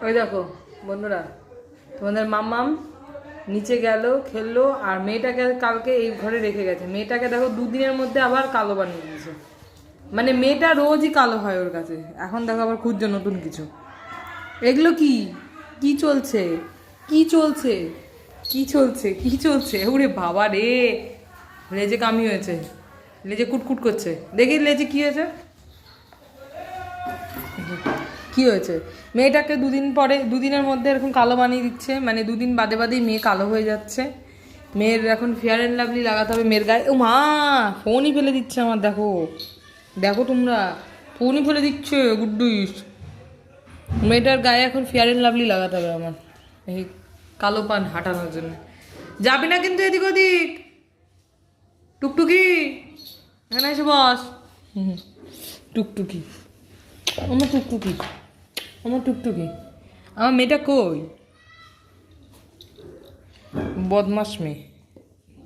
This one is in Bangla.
ওই দেখো বন্ধুরা, তোমাদের মাম্মাম নিচে গেল, খেললো, আর মেয়েটাকে কালকে এই ঘরে রেখে গেছে। মেয়েটাকে দেখো দুদিনের মধ্যে আবার কালো বানিয়ে দিয়েছে। মানে মেয়েটা রোজই কালো হয় ওর কাছে, এখন দেখো আবার খুঁজছে নতুন কিছু। এগুলো কি কি চলছে, কি চলছে, কি চলছে, কি চলছে? ওরে বাবা রে, লেজে কামি হয়েছে, লেজে কুটকুট করছে। দেখি লেজে কি হয়েছে, কি হয়েছে? মেয়েটাকে দুদিনের মধ্যে এরকম কালো বানিয়ে দিচ্ছে, মানে দুদিন বাদে বাদেই মেয়ে কালো হয়ে যাচ্ছে। মেয়ের এখন ফেয়ার অ্যান্ড লাভলি লাগাতে হবে মেয়ের গায়ে। ও মা, ফোনই ফেলে দিচ্ছে আমার, দেখো দেখো তোমরা, ফোনই ফেলে দিচ্ছে গুড্ডুইস। মেয়েটার গায়ে এখন ফেয়ার অ্যান্ড লাভলি লাগাতে হবে আমার, এই কালো পান হাঁটানোর জন্য। যাবি না কিন্তু এদিক ওদিক, টুকটুকি এখানে এসে বস। টুকটুকি, আমার টুকটুকি, আমার টুকটুকি, আমার মেয়েটা কই? বদমাস মেয়ে।